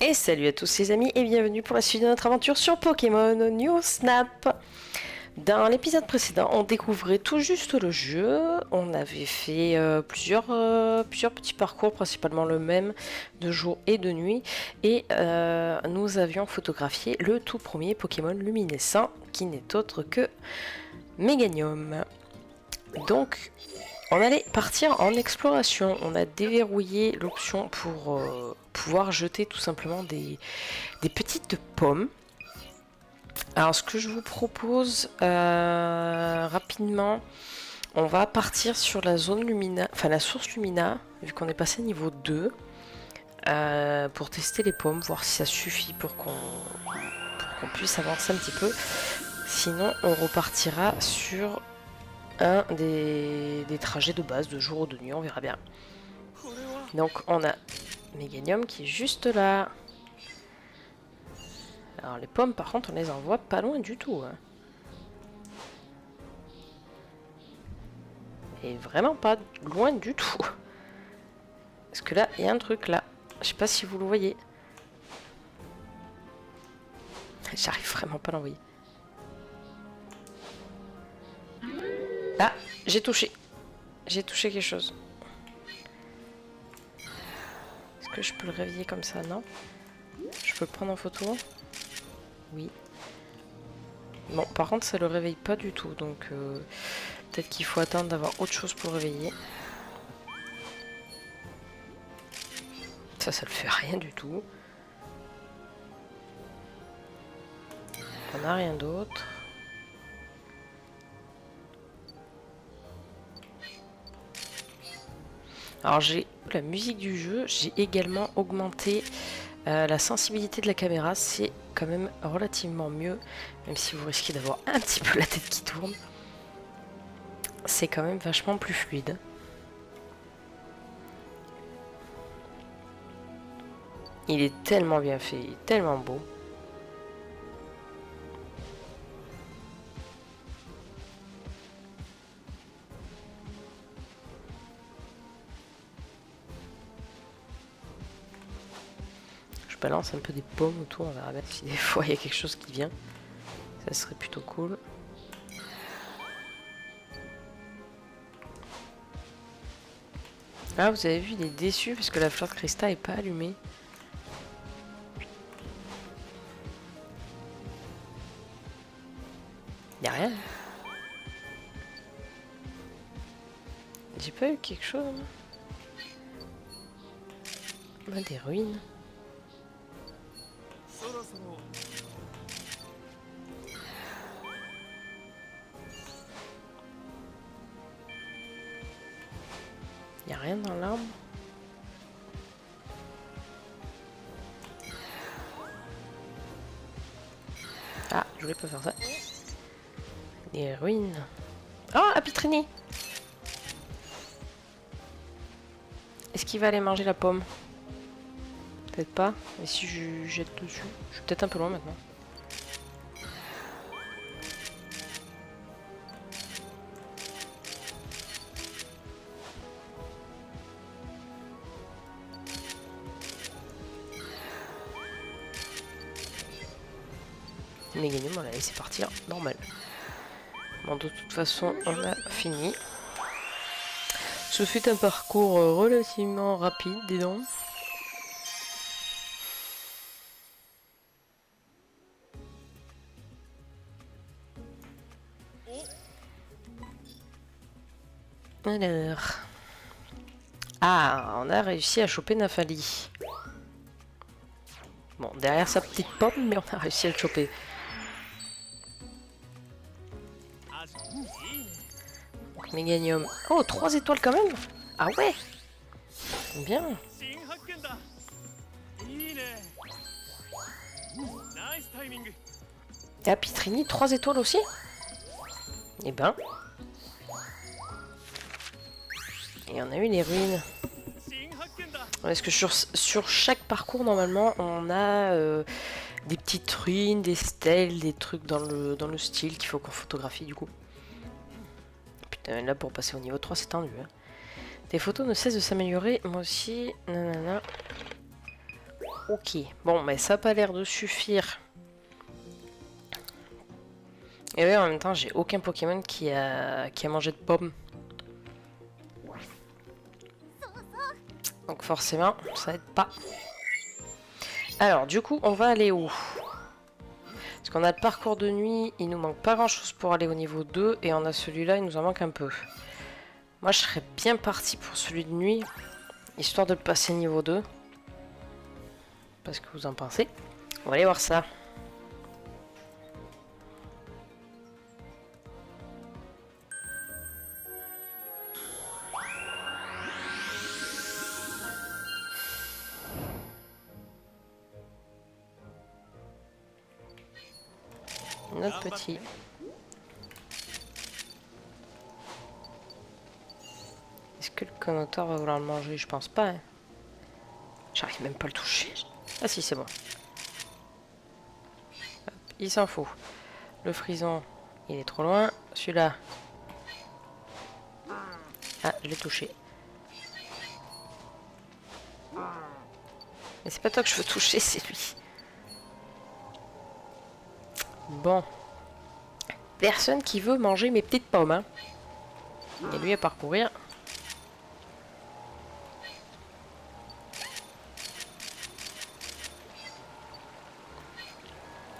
Et salut à tous les amis et bienvenue pour la suite de notre aventure sur Pokémon New Snap. Dans l'épisode précédent, on découvrait tout juste le jeu. On avait fait plusieurs petits parcours, principalement le même, de jour et de nuit. Et nous avions photographié le tout premier Pokémon luminescent, qui n'est autre que Meganium. Donc, on allait partir en exploration. On a déverrouillé l'option pour pouvoir jeter tout simplement des petites pommes. Alors ce que je vous propose rapidement, on va partir sur la zone Lumina, enfin la source Lumina, vu qu'on est passé niveau 2, pour tester les pommes, voir si ça suffit pour qu'on puisse avancer un petit peu. Sinon on repartira sur un des trajets de base de jour ou de nuit, on verra bien. Donc on a Meganium qui est juste là. Alors les pommes par contre on les envoie pas loin du tout. Hein. Et vraiment pas loin du tout. Parce que là il y a un truc là. Je sais pas si vous le voyez. J'arrive vraiment pas à l'envoyer. Ah, j'ai touché. J'ai touché quelque chose. Est-ce que je peux le réveiller comme ça? Non. Je peux le prendre en photo? Oui. Bon, par contre, ça le réveille pas du tout, donc peut-être qu'il faut attendre d'avoir autre chose pour le réveiller. Ça le fait rien du tout. On n'a rien d'autre. Alors j'ai la musique du jeu, j'ai également augmenté la sensibilité de la caméra, c'est quand même relativement mieux, même si vous risquez d'avoir un petit peu la tête qui tourne. C'est quand même vachement plus fluide. Il est tellement bien fait, il est tellement beau. Je balance un peu des pommes autour, on verra bien si des fois il y a quelque chose qui vient. Ça serait plutôt cool. Ah, vous avez vu, il est déçu parce que la fleur de cristal est pas allumée. Y'a rien. J'ai pas eu quelque chose. Bah, des ruines. Y'a rien dans l'arbre. Ah, je voulais pas faire ça. Des ruines. Oh, Apitrini! Est-ce qu'il va aller manger la pomme? Peut-être pas. Mais si je jette dessus, je suis peut-être un peu loin maintenant. Meganium, on l'a laissé partir normal. Bon, de toute façon, on a fini. Ce fut un parcours relativement rapide, dis donc. Alors... Ah, on a réussi à choper Nafali. Bon, derrière sa petite pomme, mais on a réussi à le choper. Meganium. Oh, 3 étoiles quand même. Ah ouais. Bien. Et à Pitrini, 3 étoiles aussi. Eh ben. Et on a eu les ruines. Parce que sur chaque parcours, normalement, on a des petites ruines, des stèles, des trucs dans le style qu'il faut qu'on photographie du coup. Putain, là pour passer au niveau 3, c'est tendu. Hein. Tes photos ne cessent de s'améliorer, moi aussi. Nanana. Ok, bon, mais ça n'a pas l'air de suffire. Et oui, en même temps, j'ai aucun Pokémon qui a mangé de pommes. Donc forcément, ça aide pas. Alors, du coup, on va aller où? Parce qu'on a le parcours de nuit, il nous manque pas grand chose pour aller au niveau 2. Et on a celui-là, il nous en manque un peu. Moi, je serais bien parti pour celui de nuit. Histoire de le passer niveau 2. Parce que vous en pensez? On va aller voir ça. Notre petit. Est-ce que le connoteur va vouloir le manger? Je pense pas. Hein. J'arrive même pas à le toucher. Ah si, c'est bon. Hop, il s'en fout. Le frison, il est trop loin. Celui-là. Ah, je l'ai touché. Mais c'est pas toi que je veux toucher, c'est lui. Bon. Personne qui veut manger mes petites pommes. Hein. Et lui à parcourir.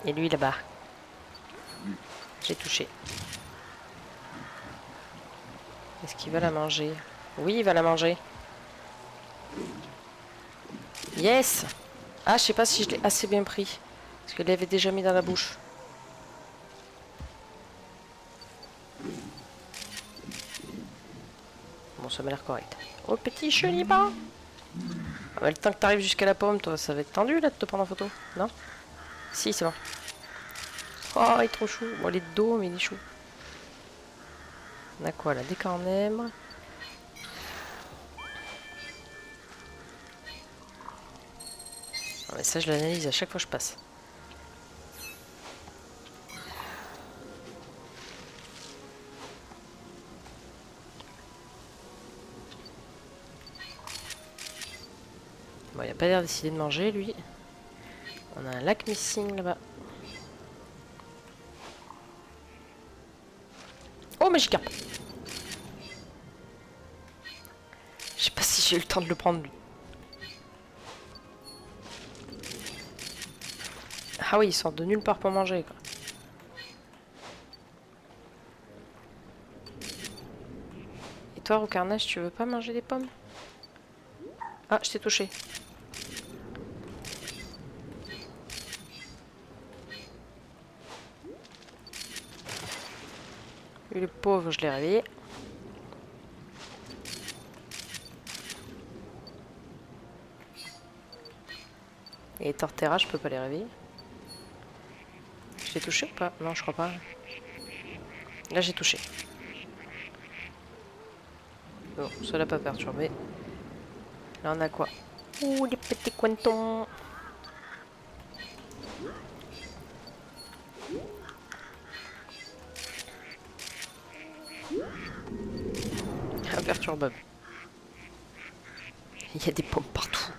Et lui là-bas. J'ai touché. Est-ce qu'il va la manger? Oui, il va la manger. Yes! Ah, je sais pas si je l'ai assez bien pris. Parce que je l'avais déjà mis dans la bouche. Bon, ça m'a l'air correct. Oh, petit chenipan! Ah, bah, le temps que t'arrives jusqu'à la pomme, toi, ça va être tendu là de te prendre en photo. Non? Si, c'est bon. Oh, il est trop chou. Bon, il est de dos, mais il est chou. On a quoi là? Des cornèbres. Ah, mais ça, je l'analyse à chaque fois que je passe. Bon, il a pas l'air décidé de manger, lui. On a un lac missing là-bas. Oh, Magikarp! Je sais pas si j'ai eu le temps de le prendre, lui. Ah oui, il sort de nulle part pour manger, quoi. Et toi, Roucarnage, tu veux pas manger des pommes? Ah, je t'ai touché. Lui, le pauvre, je l'ai réveillé. Et Torterra, je peux pas les réveiller. Je l'ai touché ou pas? Non, je crois pas. Là, j'ai touché. Bon, ça l'a pas perturbé. Là, on a quoi? Ouh, les petits quantons. Imperturbable. Il y a des pommes partout.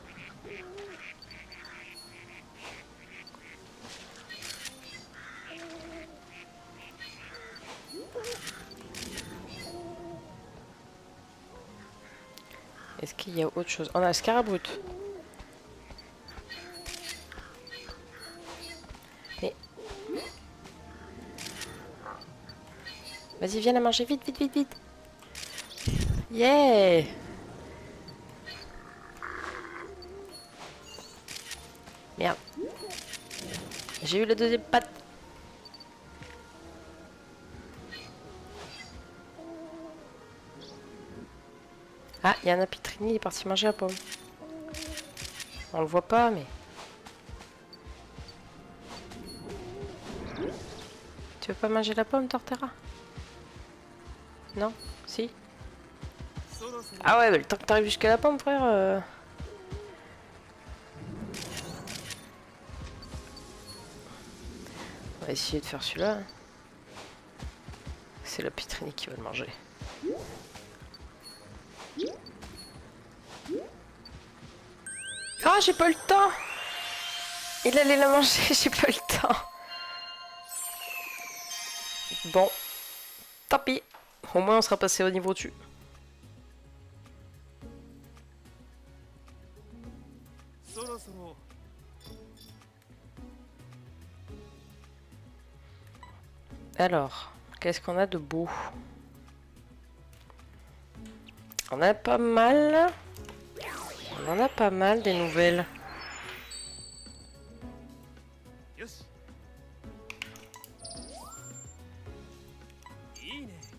Est-ce qu'il y a autre chose? On a un Scarabrut. Mais... Vas-y, viens la manger vite, vite, vite, vite. Yeah! Merde. J'ai eu la deuxième patte. Ah, il y a un Apitrini, il est parti manger la pomme. On le voit pas, mais... Tu veux pas manger la pomme, Torterra? Non? Si? Ah ouais, bah, le temps que t'arrives jusqu'à la pomme, frère... On va essayer de faire celui-là. C'est la Pitrini qui va le manger. Ah, j'ai pas eu le temps! Il allait la manger, j'ai pas eu le temps. Bon, tant pis. Au moins on sera passé au niveau dessus. Alors, qu'est-ce qu'on a de beau? On a pas mal. On en a pas mal des nouvelles.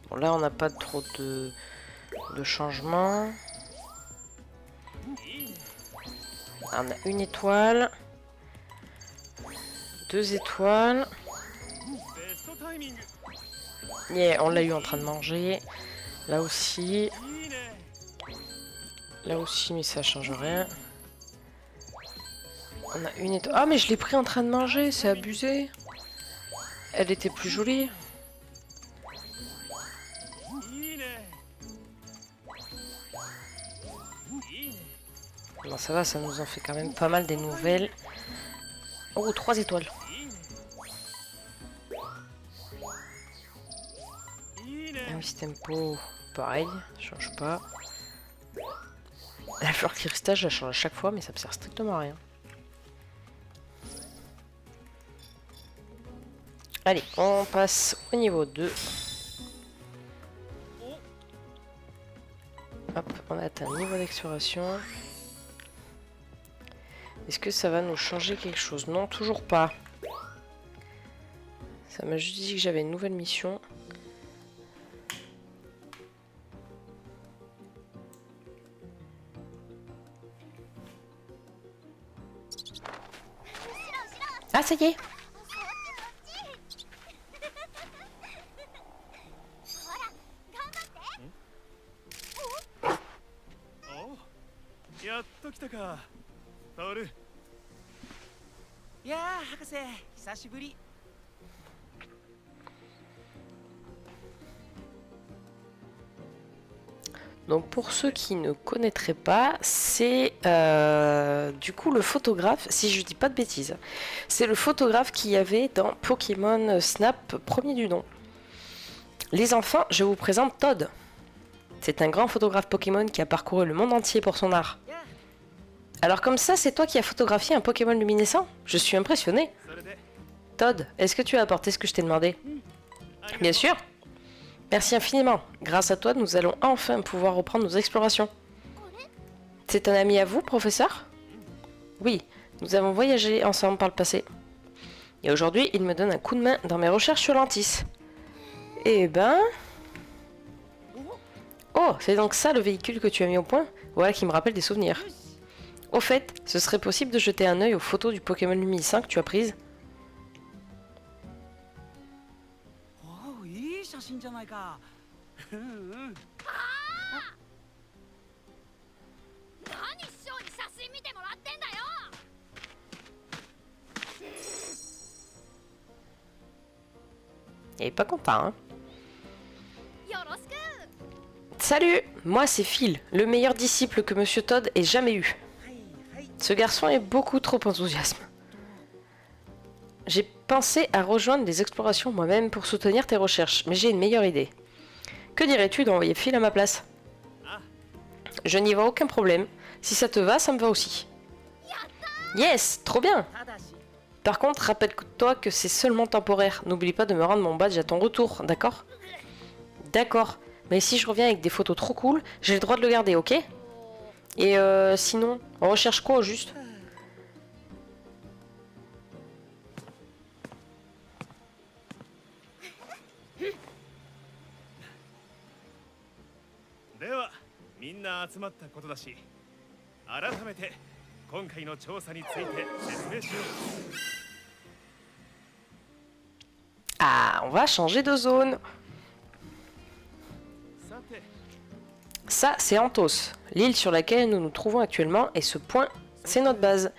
Bon, là on n'a pas trop de changements. On a une étoile. 2 étoiles. Yeah, on l'a eu en train de manger. Là aussi. Là aussi, mais ça change rien. On a une étoile. Ah, mais je l'ai pris en train de manger, c'est abusé. Elle était plus jolie. Non, ça va, ça nous en fait quand même pas mal des nouvelles. Oh, 3 étoiles. Ah oui, tempo, pareil, change pas. La fleur cristal, je la change à chaque fois, mais ça me sert strictement à rien. Allez, on passe au niveau 2. Hop, on a atteint un niveau d'exploration. Est-ce que ça va nous changer quelque chose? Non, toujours pas. Ça m'a juste dit que j'avais une nouvelle mission. Ah, ça y est! Donc pour ceux qui ne connaîtraient pas, c'est du coup le photographe, si je dis pas de bêtises, c'est le photographe qu'il y avait dans Pokémon Snap, premier du nom. Les enfants, je vous présente Todd. C'est un grand photographe Pokémon qui a parcouru le monde entier pour son art. Alors comme ça, c'est toi qui as photographié un Pokémon luminescent? Je suis impressionné. Todd, est-ce que tu as apporté ce que je t'ai demandé? Bien sûr. Merci infiniment. Grâce à toi, nous allons enfin pouvoir reprendre nos explorations. C'est un ami à vous, professeur? Oui, nous avons voyagé ensemble par le passé. Et aujourd'hui, il me donne un coup de main dans mes recherches sur Lantis. Eh ben... Oh, c'est donc ça le véhicule que tu as mis au point? Voilà qui me rappelle des souvenirs. Au fait, ce serait possible de jeter un œil aux photos du Pokémon luminescent que tu as prises? Il est pas content, hein? Salut, moi c'est Phil, le meilleur disciple que Monsieur Todd ait jamais eu. Ce garçon est beaucoup trop enthousiaste. J'ai pensé à rejoindre les explorations moi-même pour soutenir tes recherches, mais j'ai une meilleure idée. Que dirais-tu d'envoyer Phil à ma place? Je n'y vois aucun problème. Si ça te va, ça me va aussi. Yes, trop bien! Par contre, rappelle-toi que c'est seulement temporaire. N'oublie pas de me rendre mon badge à ton retour, d'accord? D'accord. Mais si je reviens avec des photos trop cool, j'ai le droit de le garder, ok? Et sinon, on recherche quoi au juste? Ah, on va changer de zone. Ça, c'est Anthos, l'île sur laquelle nous nous trouvons actuellement, et ce point, c'est notre base.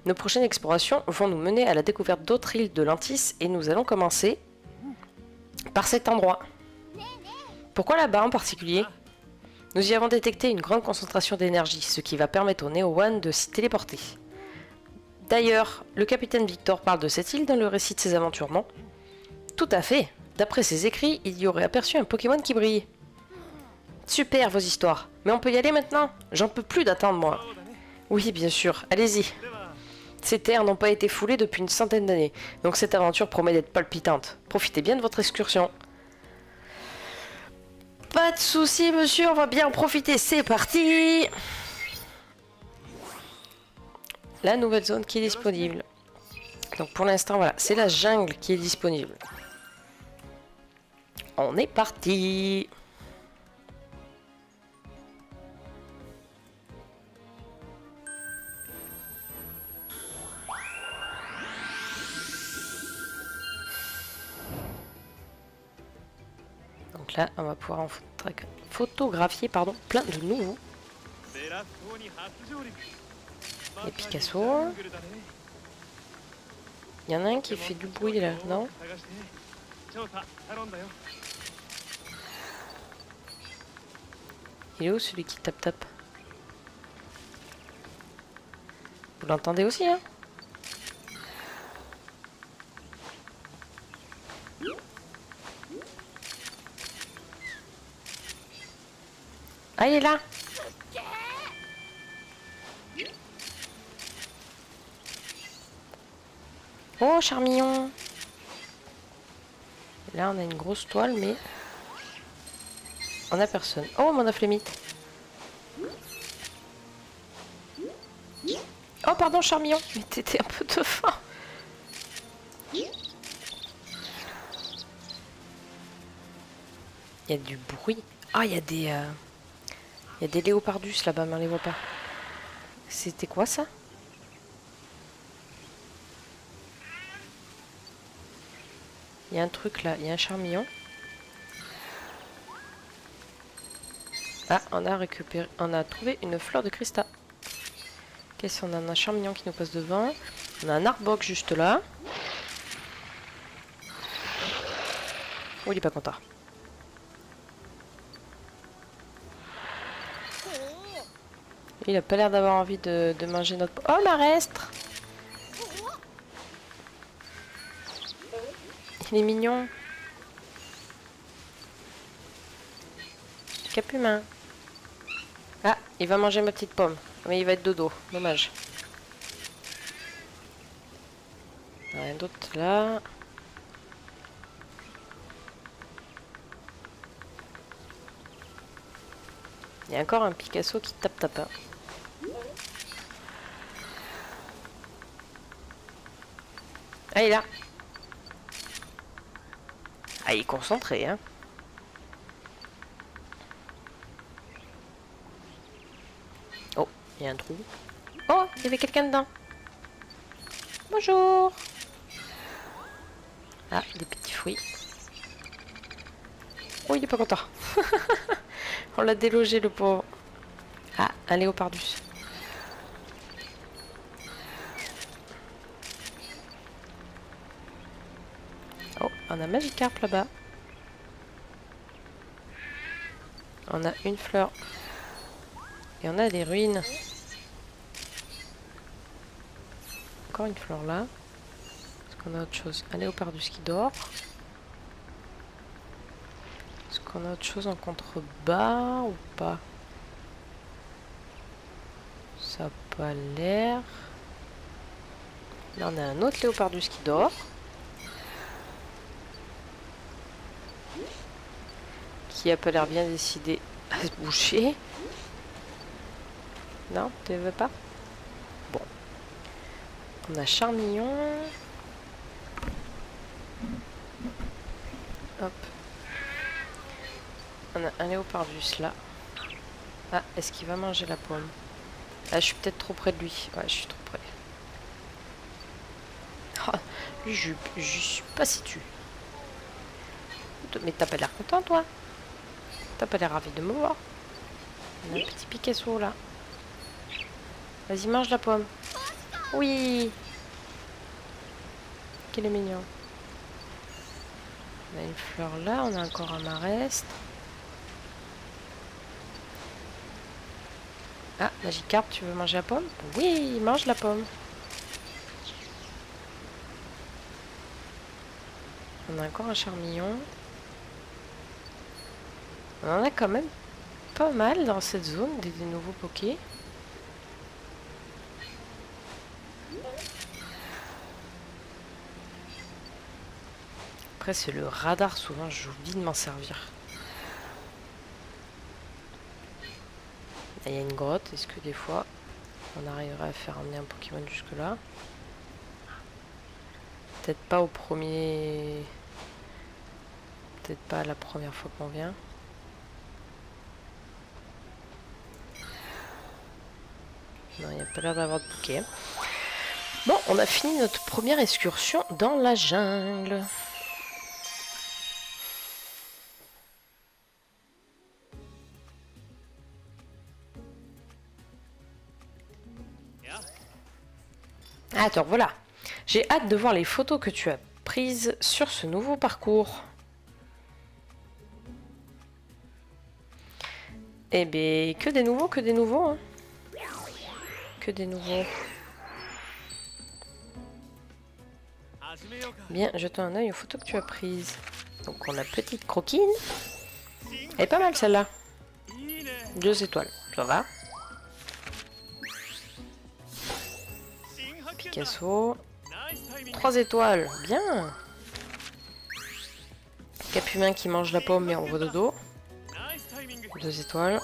Nos prochaines explorations vont nous mener à la découverte d'autres îles de Lantis, et nous allons commencer par cet endroit. Pourquoi là-bas en particulier? Nous y avons détecté une grande concentration d'énergie, ce qui va permettre au Néo One de s'y téléporter. D'ailleurs, le capitaine Victor parle de cette île dans le récit de ses aventures, non? Tout à fait. D'après ses écrits, il y aurait aperçu un Pokémon qui brille. Super vos histoires. Mais on peut y aller maintenant? J'en peux plus d'attendre moi. Oui, bien sûr. Allez-y. Ces terres n'ont pas été foulées depuis une centaine d'années, donc cette aventure promet d'être palpitante. Profitez bien de votre excursion. Pas de soucis, monsieur, on va bien en profiter. C'est parti! La nouvelle zone qui est disponible. Donc pour l'instant, voilà, c'est la jungle qui est disponible. On est parti! Donc là, on va pouvoir en photographier plein de nouveaux. Et Picasso. Il y en a un qui fait du bruit là, non? Il est où celui qui tape? Vous l'entendez aussi, hein? Ah, il est là! Oh, Charmillon! Là, on a une grosse toile, mais... on a personne. Oh, mon flémite! Oh, pardon, Charmillon! Mais t'étais un peu de faim! Il y a du bruit. Ah, il y a des... il y a des léopardus là-bas, mais on les voit pas. C'était quoi, ça? Il y a un truc là, il y a un charmillon. Ah, on a récupéré, on a trouvé une fleur de cristal. Qu'est-ce qu'on a? Un charmillon qui nous passe devant. On a un arbok juste là. Oh, il est pas content. Il a pas l'air d'avoir envie de manger notre... Oh, Marestre! Il est mignon. Capumin. Ah, il va manger ma petite pomme. Mais il va être dodo. Dommage. Rien d'autre là. Il y a encore un Picasso qui tape. Ah, il est là. Ah, il est concentré, hein. Oh, il y a un trou. Oh, il y avait quelqu'un dedans. Bonjour. Ah, des petits fruits. Oh, il est pas content. On l'a délogé, le pauvre. Ah, un léopardus. Oh, on a Magikarp là-bas. On a une fleur. Et on a des ruines. Encore une fleur là. Est-ce qu'on a autre chose? Un léopardus qui dort. Est-ce qu'on a autre chose en contrebas ou pas? Ça n'a pas l'air. Là on a un autre léopardus qui dort. Qui a pas l'air bien décidé à se boucher. Non, tu ne veux pas? Bon. On a Charmillon. Hop. On a un léopardus là. Ah, est-ce qu'il va manger la pomme? Ah, je suis peut-être trop près de lui. Ouais, je suis trop près. Oh, lui, je suis pas situé. Mais t'as pas l'air content, toi? T'as pas l'air ravi de me voir? On a un petit Picasso là. Vas-y, mange la pomme. Oui. Qu'il est mignon. On a une fleur là, on a encore un Marestre. Ah, Magikarp, tu veux manger la pomme? Oui, mange la pomme. On a encore un charmillon. On en a quand même pas mal dans cette zone, des nouveaux pokés. Après c'est le radar, souvent j'oublie de m'en servir. Là, il y a une grotte, est-ce que des fois on arriverait à faire emmener un Pokémon jusque là? Peut-être pas au premier... Peut-être pas la première fois qu'on vient. Non, il n'y a pas l'air d'avoir de Poké. Bon, on a fini notre première excursion dans la jungle. Attends, voilà. J'ai hâte de voir les photos que tu as prises sur ce nouveau parcours. Eh bien, que des nouveaux, hein. Que des nouveaux. Bien, jetons un œil aux photos que tu as prises. Donc on a petite croquine. Elle est pas mal celle-là. 2 étoiles, ça va. Picasso. 3 étoiles, bien. Capumin qui mange la pomme mais on voit dodo. 2 étoiles.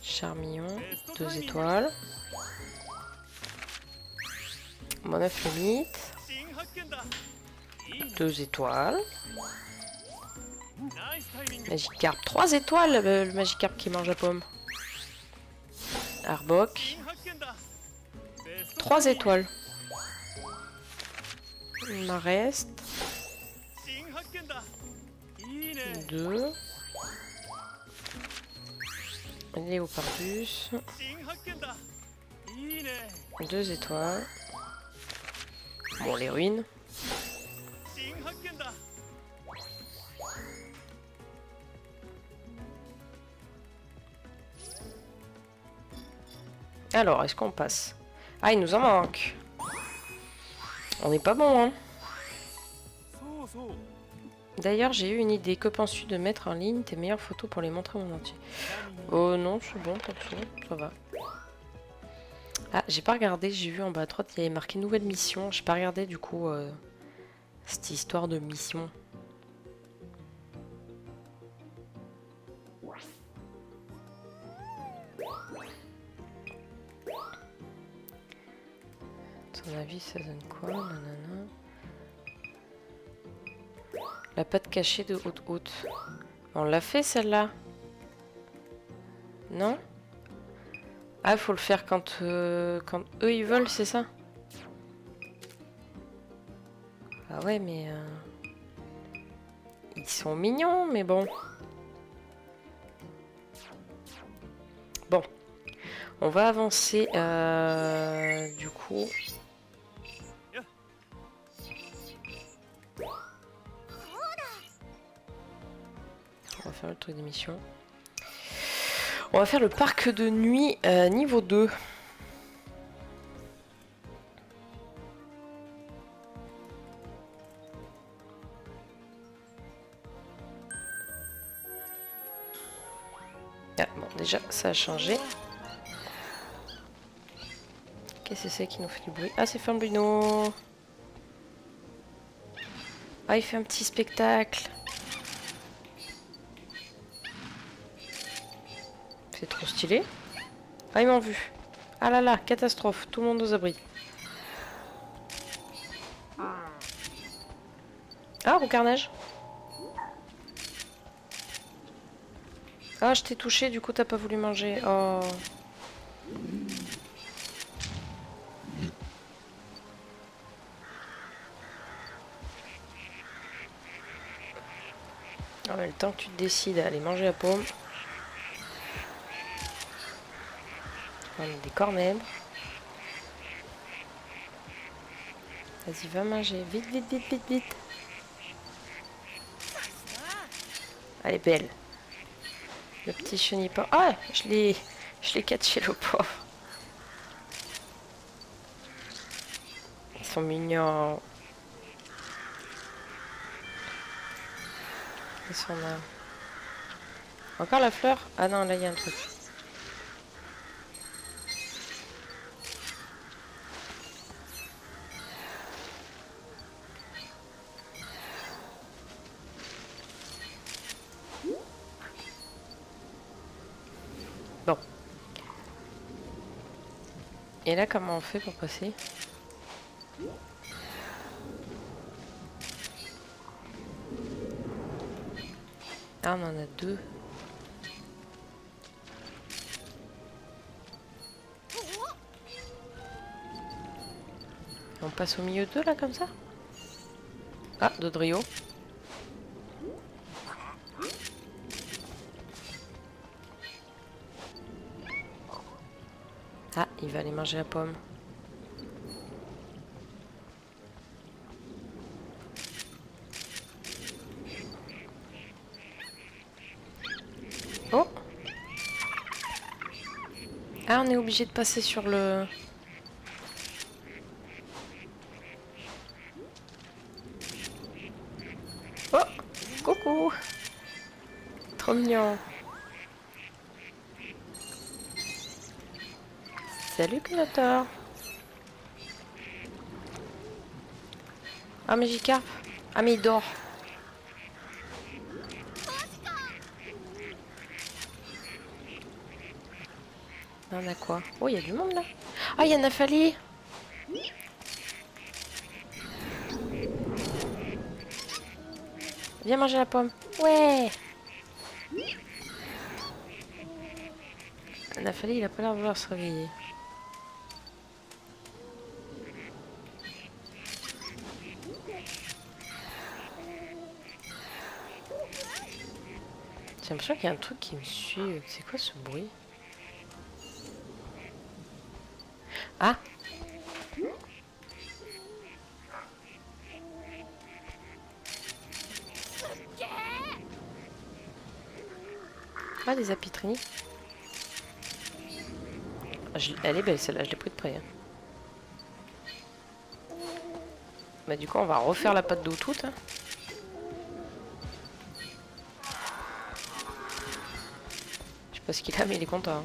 Charmillon, 2 étoiles. Monoflémite, 2 étoiles. Magikarp, 3 étoiles, le Magikarp qui mange la pomme. Arbok, 3 étoiles. Marest, 2. Léopardus, 2 étoiles. Bon, les ruines. Alors, est-ce qu'on passe? Ah, il nous en manque. On n'est pas bon, hein. D'ailleurs, j'ai eu une idée. Que penses-tu de mettre en ligne tes meilleures photos pour les montrer au monde entier? Oh non, c'est bon, perso, ça va. Ah, j'ai pas regardé, j'ai vu en bas à droite, il y avait marqué nouvelle mission. J'ai pas regardé du coup cette histoire de mission. À ton avis, ça donne quoi? Nanana. La patte cachée de haute. On l'a fait celle-là? Non? Ah, il faut le faire quand eux ils veulent, c'est ça? Ah ouais, mais... Ils sont mignons, mais bon. Bon. On va avancer, du coup... On va faire le truc d'émission. On va faire le parc de nuit niveau 2. Ah, bon, déjà, ça a changé. Qu'est-ce que c'est qui nous fait du bruit? Ah, c'est Famblino. Ah, il fait un petit spectacle. C'est trop stylé. Ah, ils m'ont vu. Ah là là, catastrophe. Tout le monde aux abris. Ah, au carnage. Ah, je t'ai touché, du coup, t'as pas voulu manger. Oh. Ah, mais le temps que tu te décides à aller manger la pomme. On a des cornèbres. Vas-y, va manger. Vite, vite, vite, vite, vite. Elle est belle. Le petit chenipan. Ah, je l'ai catché, le pauvre. sont mignons. Qu'est-ce qu'on a? Encore la fleur? Ah non, là il y a un truc. Bon. Et là, comment on fait pour passer? Ah, on en a deux. On passe au milieu d'eux là comme ça? Ah, Dodrio. Ah, il va aller manger la pomme. Oh! Ah, on est obligé de passer sur le... Oh! Coucou! Trop mignon. Salut, Knator. Ah, Magikarp. Ah, mais il dort. On a quoi? Oh, il y a du monde là. Ah, il y a Nafali. Viens manger la pomme. Ouais. Nafali, il a pas l'air de vouloir se réveiller. J'ai l'impression qu'il y a un truc qui me suit. C'est quoi ce bruit? Ah! Ah, des apitries. Elle est belle celle-là, je l'ai pris de près. Hein. Bah du coup, on va refaire la pâte d'eau toute. Hein. Je sais pas ce qu'il a, mais il est content. Hein.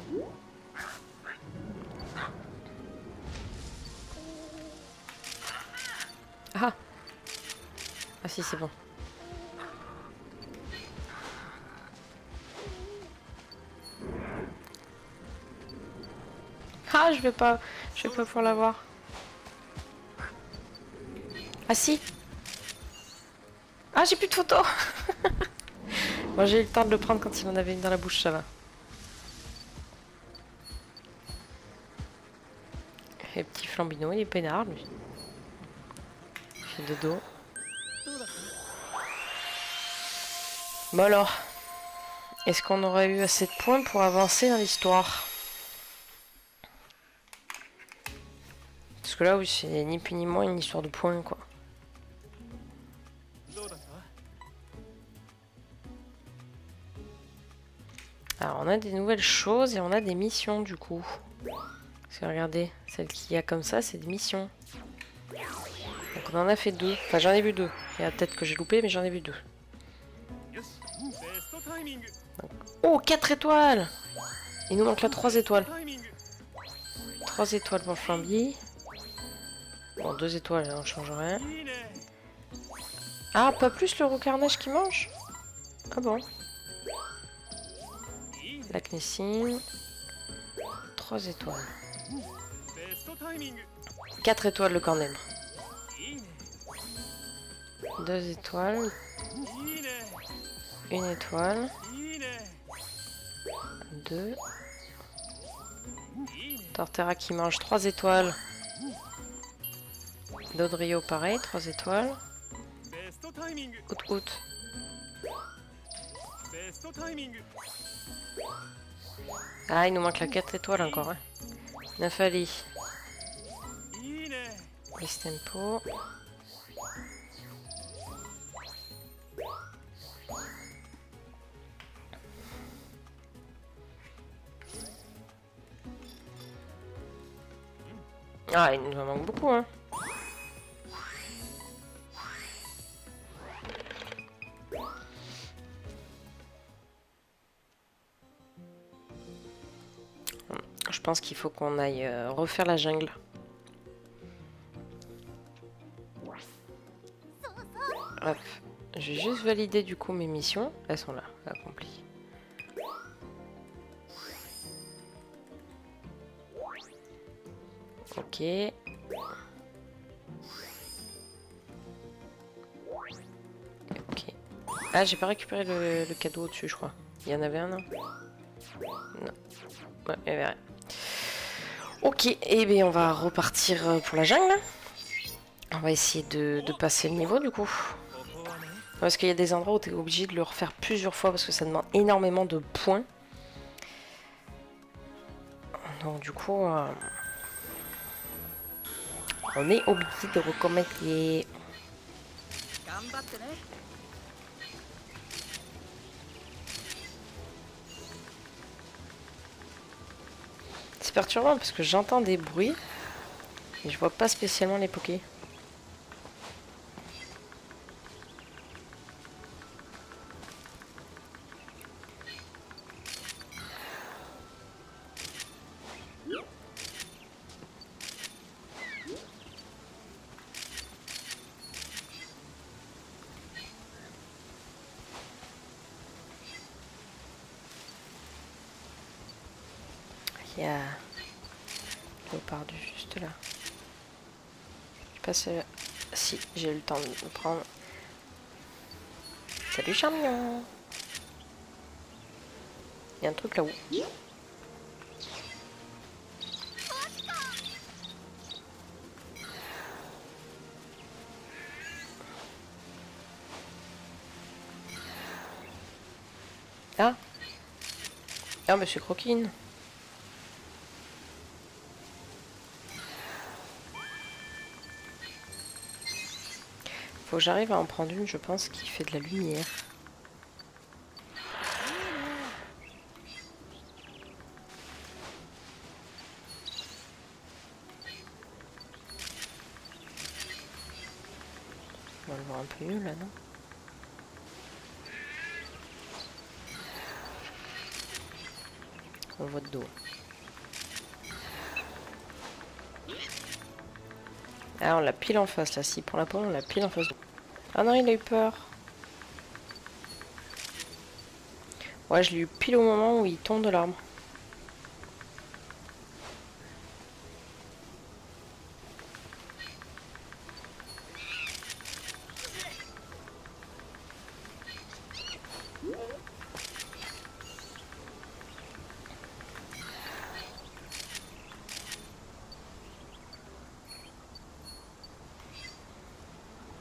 Ah! Ah si, c'est bon. Ah, je vais pas pouvoir l'avoir. Ah si. Ah, j'ai plus de photos. Bon, j'ai eu le temps de le prendre quand il en avait une dans la bouche, ça va. Et petit Flambino, il est peinard, lui. Il fait dodo. Bon alors, est-ce qu'on aurait eu assez de points pour avancer dans l'histoire? Parce que là, oui, c'est ni plus ni moins une histoire de points, quoi. Alors, on a des nouvelles choses et on a des missions, du coup. Parce que regardez, celle qu'il y a comme ça, c'est des missions. Donc on en a fait deux. Enfin, j'en ai vu deux. Il y a peut-être que j'ai loupé, mais j'en ai vu deux. Donc... Oh, 4 étoiles! Il nous manque là 3 étoiles. 3 étoiles pour Flamby. Bon, 2 étoiles, on change rien. Ah, pas plus le roucarnage qui mange? Ah bon. La Knessine. 3 étoiles. 4 étoiles le cornèbre. 2 étoiles. 1 étoile. 2. Torterra qui mange 3 étoiles. Dodrio pareil, 3 étoiles. Out. Ah, il nous manque la 4 étoiles encore. Hein. Nafali. Tempo. Ah, il nous en manque beaucoup, hein. Je pense qu'il faut qu'on aille refaire la jungle. Hop. Je vais juste valider du coup mes missions. Elles sont là, accomplies. Ok. Ok. Ah, j'ai pas récupéré le cadeau au-dessus, je crois. Il y en avait un, non? Non. Ouais, il y avait rien. Ok, et bien on va repartir pour la jungle. On va essayer de passer le niveau du coup. Parce qu'il y a des endroits où tu es obligé de le refaire plusieurs fois parce que ça demande énormément de points. Donc du coup, on est obligé de recommencer. C'est perturbant parce que j'entends des bruits et je vois pas spécialement les pokés. Il y a Léopardu juste là. Je passe. Si, j'ai eu le temps de le prendre. Salut Charmillon. Il y a un truc là-haut. Ah. Ah, monsieur Croquine. Faut que j'arrive à en prendre une, je pense, qui fait de la lumière. On va le voir un peu mieux là, non? On voit de dos. Ah, on l'a pile en face là. Si pour la pomme, on l'a pile en face. Ah non, il a eu peur. Ouais, je l'ai eu pile au moment où il tombe de l'arbre.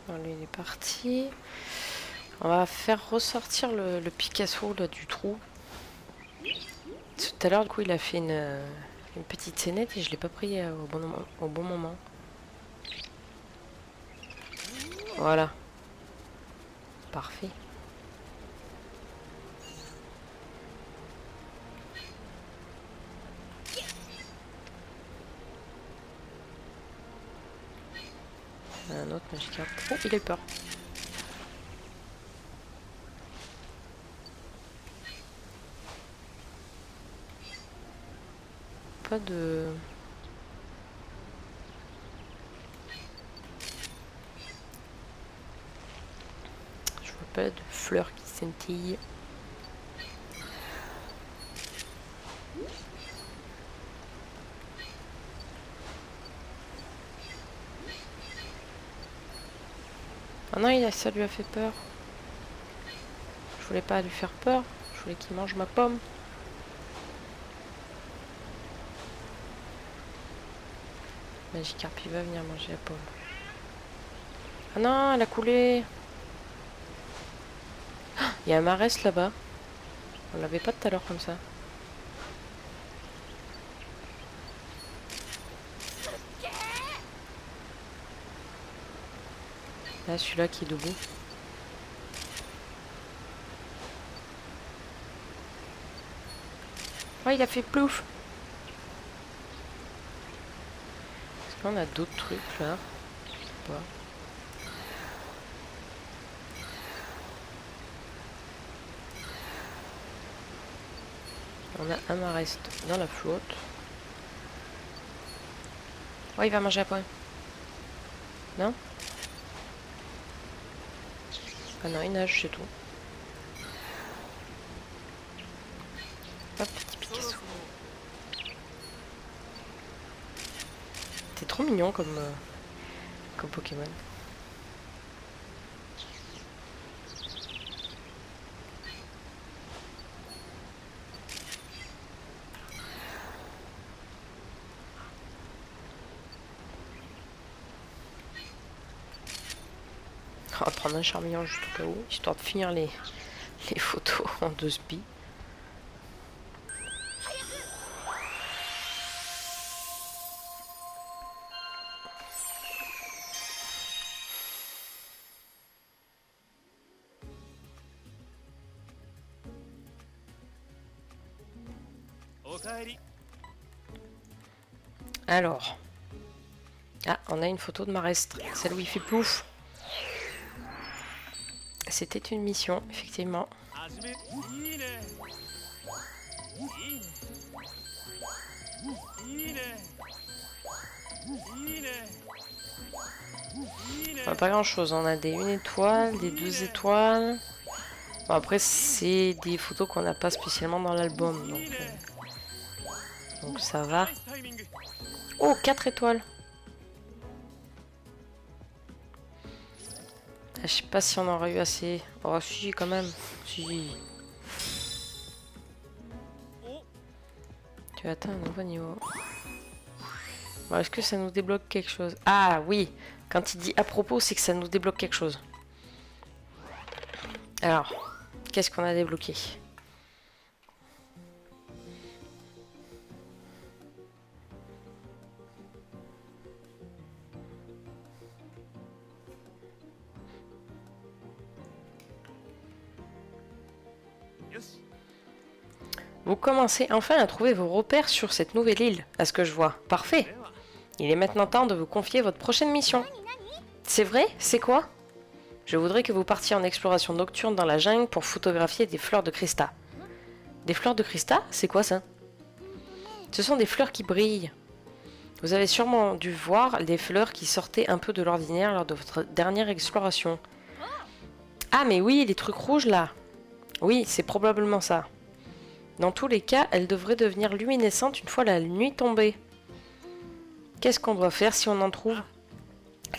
Bon, lui, il est parti. On va faire ressortir le Picasso là, du trou. Tout à l'heure, du coup, il a fait une petite scénette et je l'ai pas pris au bon moment. Voilà. Parfait. Un autre Magikarp. Oh, il a eu peur. Pas de... Je vois pas de fleurs qui scintillent. Ah non, ça lui a fait peur. Je voulais pas lui faire peur. Je voulais qu'il mange ma pomme. Magikarp, il va venir manger la pomme. Ah non, elle a coulé. Il y a un marès là-bas. On l'avait pas tout à l'heure comme ça. Là, celui-là qui est debout. Ouais, il a fait plouf. Est-ce qu'on a d'autres trucs là? Je sais pas. On a un marest dans la flotte. Oh, il va manger après. Non? Ah non, il nage, c'est tout. Hop, petit Picasso. C'est trop mignon comme Pokémon. On va prendre un Charmeleon juste au cas où, histoire de finir les photos en 2 spi. Alors. Ah, on a une photo de Marestre, celle où il fait plouf. C'était une mission, effectivement. Pas grand chose, on a des 1 étoile, des 2 étoiles. Bon, après, c'est des photos qu'on n'a pas spécialement dans l'album. Donc ça va. Oh, 4 étoiles. Je sais pas si on aurait eu assez. Oh si, quand même. Si. Tu atteins un nouveau niveau. Bon, est-ce que ça nous débloque quelque chose? Ah oui, quand il dit à propos, c'est que ça nous débloque quelque chose. Alors, qu'est-ce qu'on a débloqué? Vous commencez enfin à trouver vos repères sur cette nouvelle île, à ce que je vois. Parfait. Il est maintenant temps de vous confier votre prochaine mission. C'est vrai? C'est quoi? Je voudrais que vous partiez en exploration nocturne dans la jungle pour photographier des fleurs de Christa. Des fleurs de Christa? C'est quoi ça? Ce sont des fleurs qui brillent. Vous avez sûrement dû voir des fleurs qui sortaient un peu de l'ordinaire lors de votre dernière exploration. Ah mais oui, les trucs rouges là. Oui, c'est probablement ça. Dans tous les cas, elles devraient devenir luminescentes une fois la nuit tombée. Qu'est-ce qu'on doit faire si on en trouve?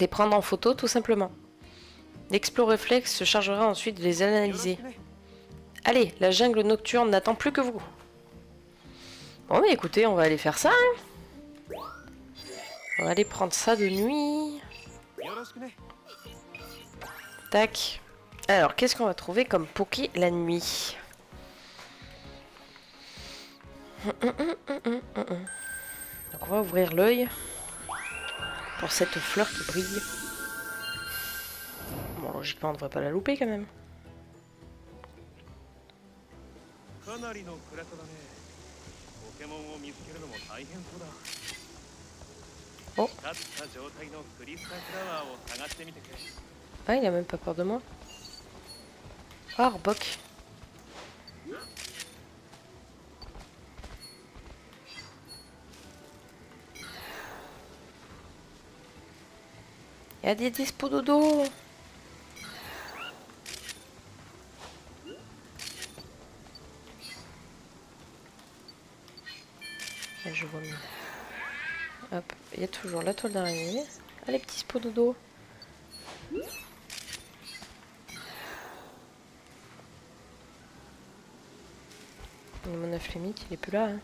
Les prendre en photo tout simplement. L'exploreflex se chargera ensuite de les analyser. Allez, la jungle nocturne n'attend plus que vous. Bon mais écoutez, on va aller faire ça. Hein. On va aller prendre ça de nuit. Tac. Alors, qu'est-ce qu'on va trouver comme Poké la nuit? Donc on va ouvrir l'œil pour cette fleur qui brille. Bon, logiquement, on ne devrait pas la louper quand même. Oh. Ah, il a même pas peur de moi. Ah, Arbok. Il y a des dispos dodo. Et je vois mieux. Hop, il y a toujours la toile d'araignée. Ah, les petits spots dodo. Mon afflémite, il est plus là. Hein.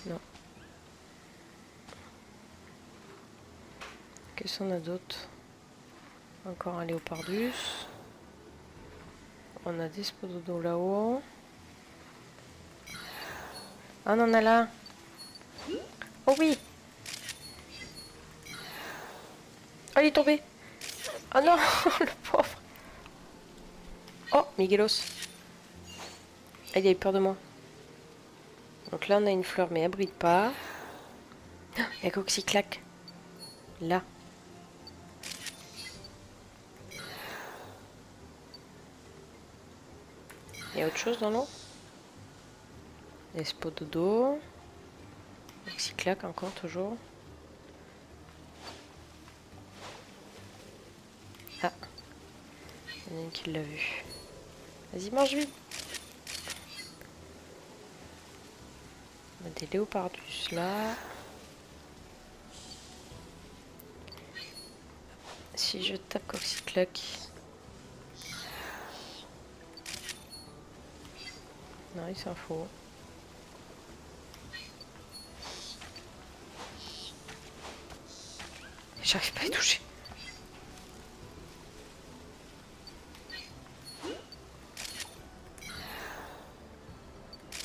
Non. Qu'est-ce qu'on a d'autre? Encore un léopardus. On a des spododos là-haut. Ah, on en a là. Oh oui. Oh, il est tombé. Oh non, le pauvre. Oh, Miguelos. Ah, il a eu peur de moi. Donc là, on a une fleur, mais elle brille pas. Il y a Coxyclac. Là. Il y a autre chose dans l'eau? Des spots dodo. Coxyclac encore, toujours. Il y en a une qui l'a vu. Vas-y, mange vite. On a des léopardus là. Si je tape Coxyclac. Non, il s'en fout. J'arrive pas à y toucher.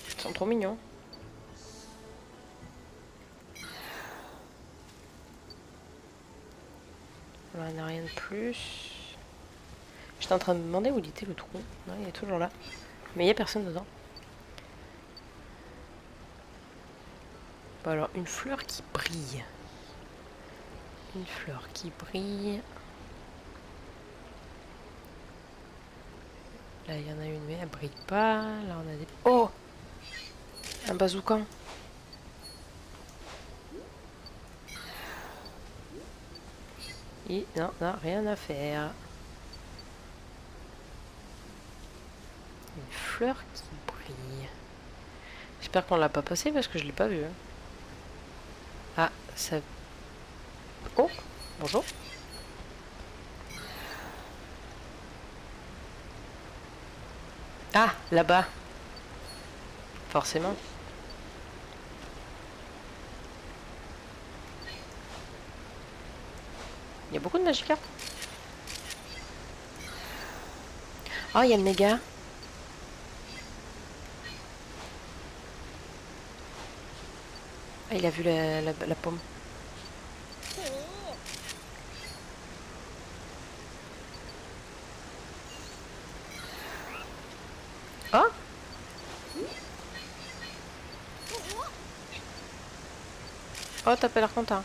Ils sont trop mignons. Là, on n'a rien de plus. J'étais en train de me demander où il était le trou. Non, il est toujours là. Mais il n'y a personne dedans. Bon, alors, une fleur qui brille. Une fleur qui brille. Là, il y en a une, mais elle brille pas. Là, on a des... Oh! Un bazookan. Et non, non, rien à faire. Une fleur qui brille. J'espère qu'on l'a pas passé parce que je l'ai pas vu. Hein. Ah, ça... Oh, bonjour. Ah, là-bas. Forcément. Il y a beaucoup de Magikarp. Oh, il y a le méga. Ah, il a vu la pomme. Oh! Oh, t'as pas l'air content.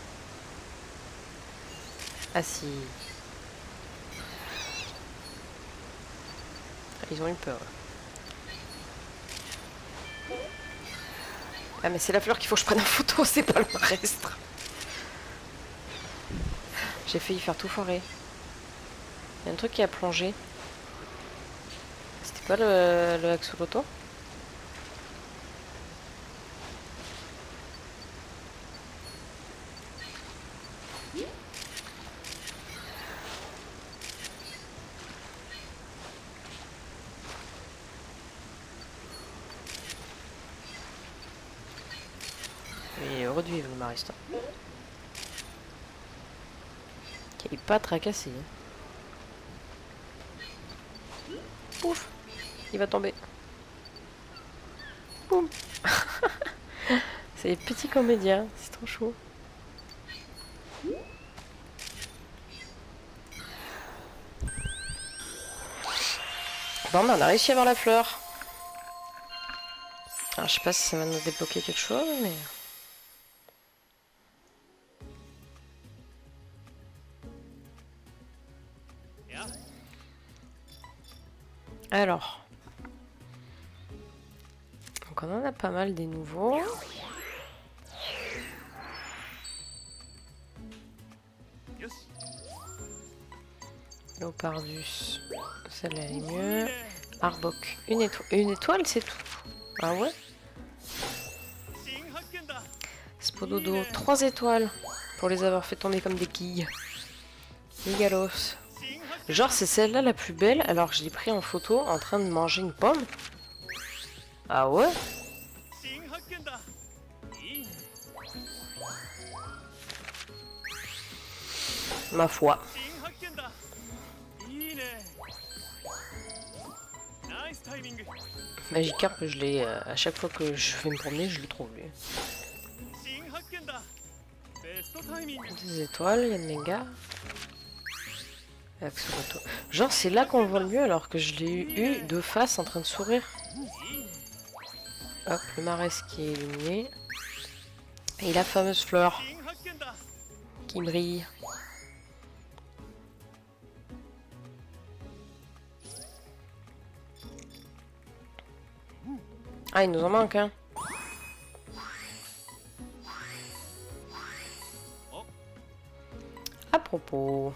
Ah si. Ils ont eu peur. Ah mais c'est la fleur qu'il faut que je prenne en photo, c'est pas le reste. J'ai failli faire tout foirer. Il y a un truc qui a plongé. C'était pas le axoloto? Il est heureux de vivre le Maristan. Qui est pas tracassé. Pouf! Il va tomber. Boum! C'est les petits comédiens, c'est trop chaud. Bon, ben, on a réussi à avoir la fleur. Alors, je sais pas si ça va nous débloquer quelque chose, mais... Alors... Donc on en a pas mal des nouveaux. Leopardus, celle-là elle est mieux. Arbok, une étoile c'est tout. Ah ouais. Spododo, 3 étoiles pour les avoir fait tomber comme des quilles. Mégalos. Genre c'est celle-là la plus belle alors que je l'ai pris en photo en train de manger une pomme. Ah ouais. Ma foi. Magikarp, je l'ai à chaque fois que je vais me promener, je le trouve lui. Des étoiles, il y a de méga. Axoloto. Genre c'est là qu'on le voit le mieux alors que je l'ai eu de face en train de sourire. Hop, le Marès qui est illuminé. Et la fameuse fleur qui brille. Ah, il nous en manque un. À propos.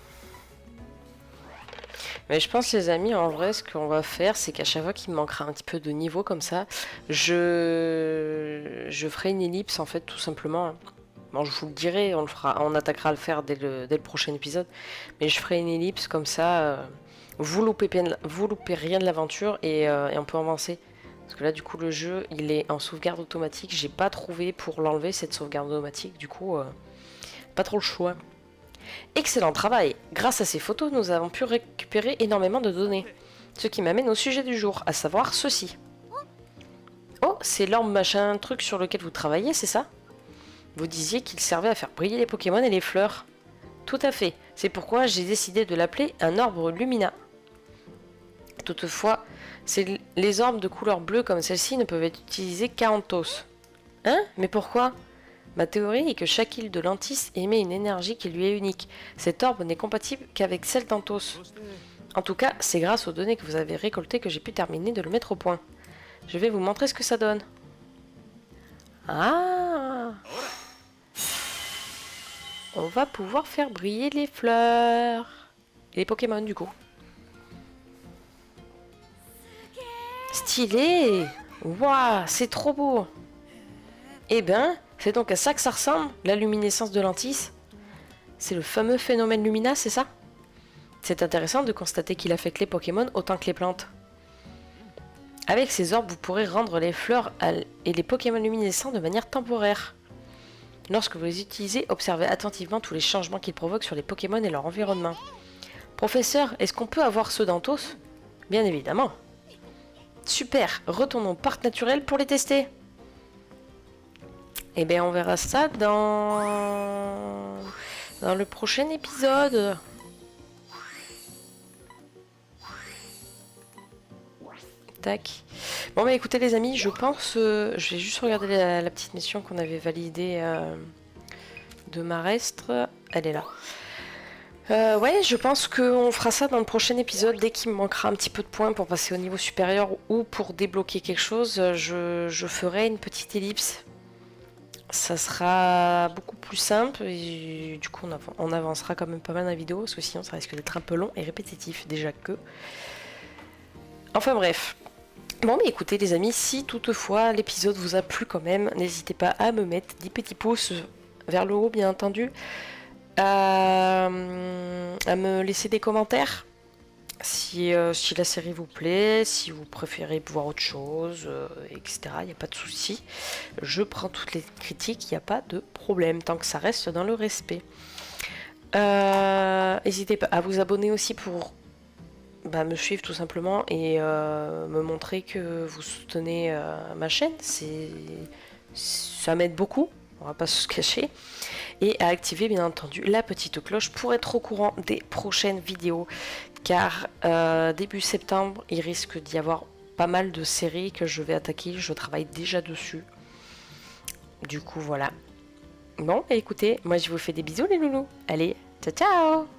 Mais je pense les amis, en vrai, ce qu'on va faire, c'est qu'à chaque fois qu'il me manquera un petit peu de niveau comme ça, je ferai une ellipse en fait, tout simplement. Bon, je vous le dirai, on le fera, on attaquera à le faire dès le prochain épisode. Mais je ferai une ellipse comme ça. Vous loupez rien de l'aventure et on peut avancer. Parce que là, du coup, le jeu, il est en sauvegarde automatique. J'ai pas trouvé pour l'enlever cette sauvegarde automatique. Du coup, pas trop le choix. Excellent travail. Grâce à ces photos, nous avons pu récupérer énormément de données. Ce qui m'amène au sujet du jour, à savoir ceci. Oh, c'est l'orbe machin truc sur lequel vous travaillez, c'est ça? Vous disiez qu'il servait à faire briller les Pokémon et les fleurs. Tout à fait. C'est pourquoi j'ai décidé de l'appeler un orbe Lumina. Toutefois, les orbes de couleur bleue comme celle-ci ne peuvent être utilisés qu'à Anthos. Hein? Mais pourquoi? Ma théorie est que chaque île de Lantis émet une énergie qui lui est unique. Cette orbe n'est compatible qu'avec celle d'Anthos. En tout cas, c'est grâce aux données que vous avez récoltées que j'ai pu terminer de le mettre au point. Je vais vous montrer ce que ça donne. Ah! On va pouvoir faire briller les fleurs. Et les Pokémon, du coup. Stylé! Waouh, c'est trop beau! Eh ben, c'est donc à ça que ça ressemble, la luminescence de Lantis. C'est le fameux phénomène Lumina, c'est ça? C'est intéressant de constater qu'il affecte les Pokémon autant que les plantes. Avec ces orbes, vous pourrez rendre les fleurs et les Pokémon luminescents de manière temporaire. Lorsque vous les utilisez, observez attentivement tous les changements qu'ils provoquent sur les Pokémon et leur environnement. Professeur, est-ce qu'on peut avoir ceux d'Anthos? Bien évidemment. Super, retournons au parc naturel pour les tester. Eh bien, on verra ça dans le prochain épisode. Tac. Bon, bah écoutez les amis, je pense... je vais juste regarder la petite mission qu'on avait validée de Marestre. Elle est là. Ouais, je pense qu'on fera ça dans le prochain épisode. Dès qu'il me manquera un petit peu de points pour passer au niveau supérieur ou pour débloquer quelque chose, je ferai une petite ellipse. Ça sera beaucoup plus simple et du coup on avancera quand même pas mal dans la vidéo parce que sinon ça risque d'être un peu long et répétitif déjà que. Enfin bref. Bon mais écoutez les amis, si toutefois l'épisode vous a plu quand même, n'hésitez pas à me mettre des petits pouces vers le haut bien entendu, à me laisser des commentaires si la série vous plaît, si vous préférez voir autre chose, etc. Il n'y a pas de souci. Je prends toutes les critiques, il n'y a pas de problème, tant que ça reste dans le respect. N'hésitez pas à vous abonner aussi pour me suivre tout simplement et me montrer que vous soutenez ma chaîne. Ça m'aide beaucoup, on va pas se cacher. Et à activer bien entendu la petite cloche pour être au courant des prochaines vidéos. Car début septembre, il risque d'y avoir pas mal de séries que je vais attaquer. Je travaille déjà dessus. Du coup, voilà. Bon, écoutez, moi je vous fais des bisous les loulous. Allez, ciao ciao!